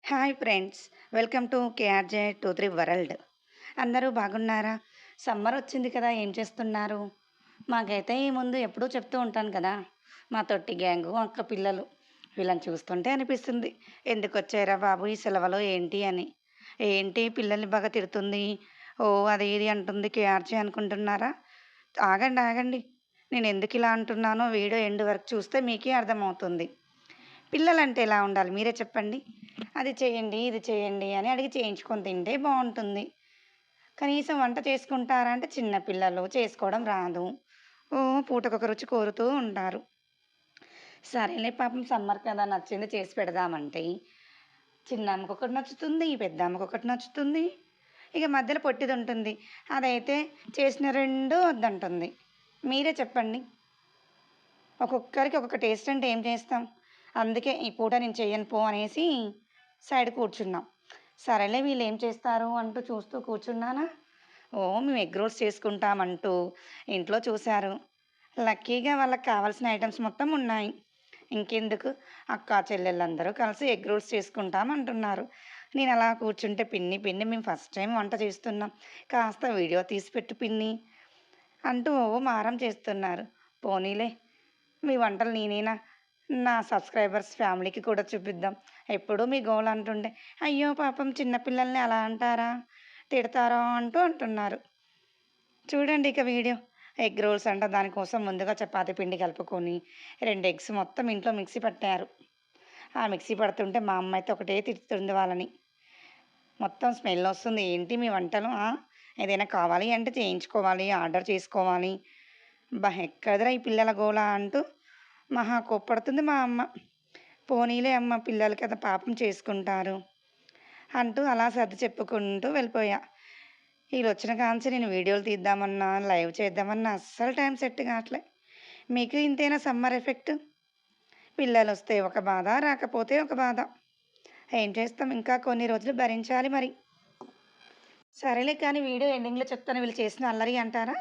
Hi friends, welcome to KRJ 23 world. అందరూ బాగున్నారా? Summer వచ్చింది కదా, ఏం చేస్తున్నారు? మాకైతే ఈ ముందు ఎప్పుడూ చెప్తూ ఉంటాను కదా, మా తొట్టి గ్యాంగు అక్క పిల్లలు వీళ్ళని చూస్తుంటే అనిపిస్తుంది, ఎందుకు వచ్చారా బాబు ఈ సెలవులో ఏంటి అని. ఏంటి పిల్లల్ని బాగా తిడుతుంది, ఓ అది ఇది అంటుంది కేఆర్జే అనుకుంటున్నారా? ఆగండి ఆగండి, నేను ఎందుకు ఇలా అంటున్నానో వీడియో ఎండ్ వరకు చూస్తే మీకే అర్థమవుతుంది. పిల్లలంటే ఎలా ఉండాలి మీరే చెప్పండి. అది చేయండి, ఇది చేయండి అని అడిగి చేయించుకొని తింటే బావుంటుంది. కనీసం వంట చేసుకుంటారా అంటే చిన్న పిల్లలు చేసుకోవడం రాదు. పూటకొక రుచి కోరుతూ ఉంటారు. సరేలే పాపం సమ్మర్ కదా నచ్చింది చేసి పెడదామంటే, చిన్నామెకొకటి నచ్చుతుంది, పెద్దామెకొకటి నచ్చుతుంది. ఇక మధ్యలో పొట్టిదుంటుంది. అదైతే చేసిన 2 వద్దంటుంది. మీరే చెప్పండి. ఒక్కొక్కరికి ఒక్కొక్క టేస్ట్ అంటే ఏం చేస్తాం? అందుకే ఈ పూట నేను చెయ్యను పో అనేసి సైడ్ కూర్చున్నాం. సరేలే వీళ్ళేం చేస్తారు అంటూ చూస్తూ కూర్చున్నానా, మేము ఎగ్ రోల్స్ చేసుకుంటామంటూ ఇంట్లో చూశారు. లక్కీగా వాళ్ళకి కావాల్సిన ఐటెమ్స్ మొత్తం ఉన్నాయి. ఇంకెందుకు అక్కా చెల్లెళ్ళందరూ కలిసి ఎగ్ రోల్స్ చేసుకుంటాం అంటున్నారు. నేను అలా కూర్చుంటే పిన్ని పిన్ని మేము ఫస్ట్ టైం వంట చేస్తున్నాం. కాస్త వీడియో తీసి పెట్టు పిన్ని అంటూ మారం చేస్తున్నారు. పోనీలే మీ వంటలు నేనేనా నా సబ్స్క్రైబర్స్ ఫ్యామిలీకి కూడా చూపిద్దాం. ఎప్పుడూ మీ గోల అంటుండే, అయ్యో పాపం చిన్న పిల్లల్ని అలా అంటారా? తిడతారా? అంటూ అంటున్నారు. చూడండి ఇక వీడియో. ఎగ్ రోల్స్ అంట దానికోసం ముందుగా చపాతీ పిండి కలుపుకొని 2 ఎగ్స్ మొత్తం ఇంట్లో మిక్సీ పట్టారు. ఆ మిక్సీ పడుతుంటే మా అమ్మ అయితే ఒకటే తిడుతుంది వాళ్ళని. మొత్తం స్మెల్ వస్తుంది. ఏంటి మీ వంటలు ఏదైనా కావాలి అంటే చేయించుకోవాలి, ఆర్డర్ చేసుకోవాలి. ఎక్కడిదిరా ఈ పిల్లల గోల అంటూ మహా కోప్పడుతుంది మా అమ్మ. పోనీలే అమ్మ పిల్లలు కదా పాపం చేసుకుంటారు అంటూ అలా సర్ది చెప్పుకుంటూ వెళ్ళిపోయా. వీళ్ళొచ్చిన కాంచి నేను వీడియోలు తీద్దామన్నా, లైవ్ చేద్దామన్నా అస్సలు టైం సెట్ కావట్లే. మీకు ఇంతేనా సమ్మర్ ఎఫెక్ట్? పిల్లలొస్తే ఒక బాధ, రాకపోతే ఒక బాధ. ఏం చేస్తాం ఇంకా కొన్ని రోజులు భరించాలి మరి. సరేలే కానీ వీడియో ఎండింగ్‌లో చెప్తాను వీళ్ళు చేసిన అల్లరి అంటారా?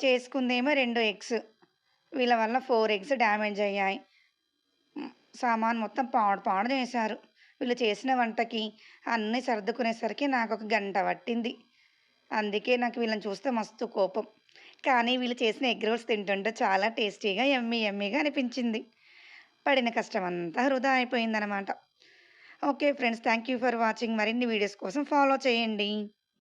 చేసుకుందేమో 2 ఎగ్స్. వీళ్ళ వల్ల 4 ఎగ్స్ డ్యామేజ్ అయ్యాయి. సామాను మొత్తం పాడు పాడు చేశారు. వీళ్ళు చేసిన వంటకి అన్నీ సర్దుకునేసరికి నాకొక గంట పట్టింది. అందుకే నాకు వీళ్ళని చూస్తే మస్తు కోపం. కానీ వీళ్ళు చేసిన ఎగ్ రోల్స్ తింటుంటే చాలా టేస్టీగా యమ్మీ యమ్మీగా అనిపించింది. పడిన కష్టమంతా వృధా అయిపోయిందనమాట. Okay friends, thank you for watching. మరిన్ని వీడియోస్ కోసం ఫాలో చేయండి.